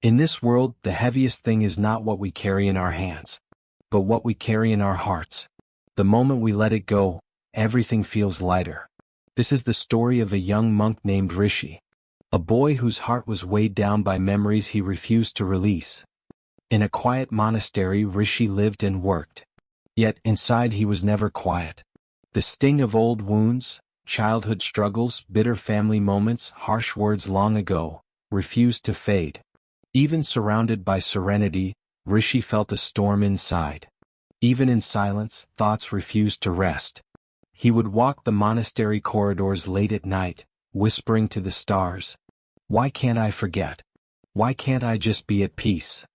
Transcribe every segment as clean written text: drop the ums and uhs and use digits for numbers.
In this world, the heaviest thing is not what we carry in our hands, but what we carry in our hearts. The moment we let it go, everything feels lighter. This is the story of a young monk named Rishi, a boy whose heart was weighed down by memories he refused to release. In a quiet monastery, Rishi lived and worked. Yet inside he was never quiet. The sting of old wounds, childhood struggles, bitter family moments, harsh words long ago, refused to fade. Even surrounded by serenity, Rishi felt a storm inside. Even in silence, thoughts refused to rest. He would walk the monastery corridors late at night, whispering to the stars, "Why can't I forget? Why can't I just be at peace?"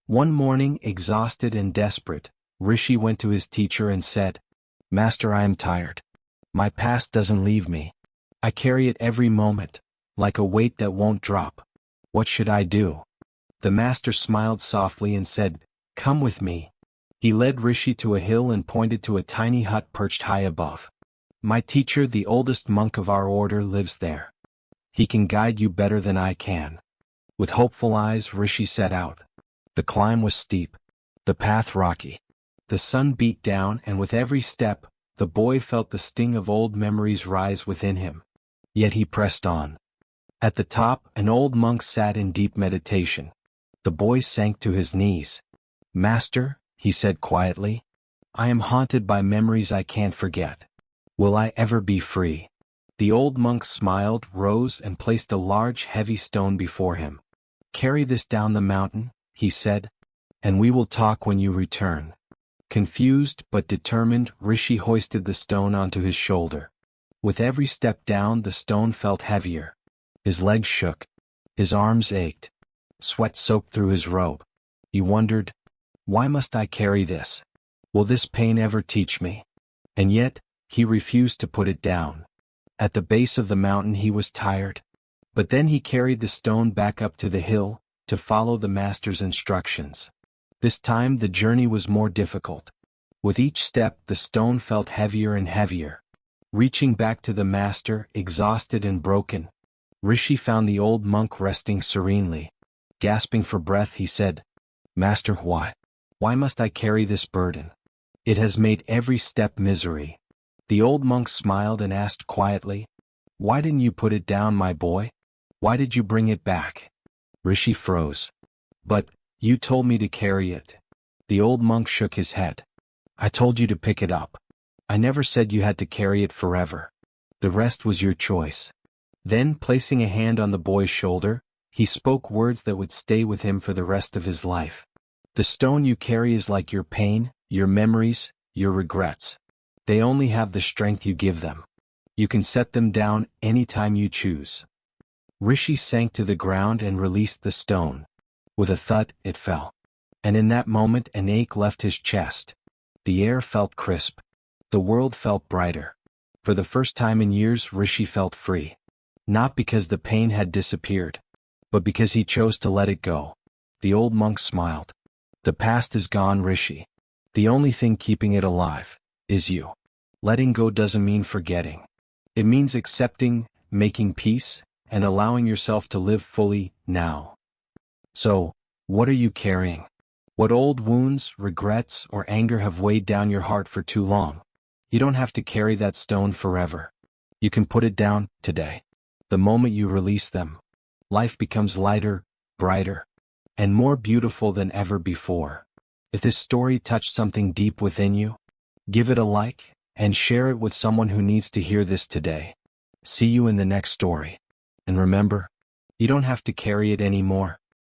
One morning, exhausted and desperate, Rishi went to his teacher and said, "Master, I am tired. My past doesn't leave me. I carry it every moment, like a weight that won't drop. What should I do?" The master smiled softly and said, "Come with me." He led Rishi to a hill and pointed to a tiny hut perched high above. "My teacher, the oldest monk of our order, lives there. He can guide you better than I can." With hopeful eyes, Rishi set out. The climb was steep, the path rocky. The sun beat down, and with every step, the boy felt the sting of old memories rise within him. Yet he pressed on. At the top, an old monk sat in deep meditation. The boy sank to his knees. "Master," he said quietly, "I am haunted by memories I can't forget. Will I ever be free?" The old monk smiled, rose, and placed a large, heavy stone before him. "Carry this down the mountain," he said, "and we will talk when you return." Confused but determined, Rishi hoisted the stone onto his shoulder. With every step down, the stone felt heavier. His legs shook. His arms ached. Sweat soaked through his robe. He wondered, "Why must I carry this? Will this pain ever teach me?" And yet, he refused to put it down. At the base of the mountain he was tired. But then he carried the stone back up to the hill, to follow the master's instructions. This time the journey was more difficult. With each step the stone felt heavier and heavier. Reaching back to the master, exhausted and broken, Rishi found the old monk resting serenely. Gasping for breath, he said, "Master, why? Why must I carry this burden? It has made every step misery." The old monk smiled and asked quietly, "Why didn't you put it down, my boy? Why did you bring it back?" Rishi froze. "But you told me to carry it." The old monk shook his head. "I told you to pick it up. I never said you had to carry it forever. The rest was your choice." Then, placing a hand on the boy's shoulder, he spoke words that would stay with him for the rest of his life. "The stone you carry is like your pain, your memories, your regrets. They only have the strength you give them. You can set them down any time you choose." Rishi sank to the ground and released the stone. With a thud, it fell. And in that moment an ache left his chest. The air felt crisp. The world felt brighter. For the first time in years, Rishi felt free. Not because the pain had disappeared, but because he chose to let it go. The old monk smiled. "The past is gone, Rishi. The only thing keeping it alive is you." Letting go doesn't mean forgetting. It means accepting, making peace, and allowing yourself to live fully now. So, what are you carrying? What old wounds, regrets, or anger have weighed down your heart for too long? You don't have to carry that stone forever. You can put it down today. The moment you release them, life becomes lighter, brighter, and more beautiful than ever before. If this story touched something deep within you, give it a like, and share it with someone who needs to hear this today. See you in the next story. And remember, you don't have to carry it anymore.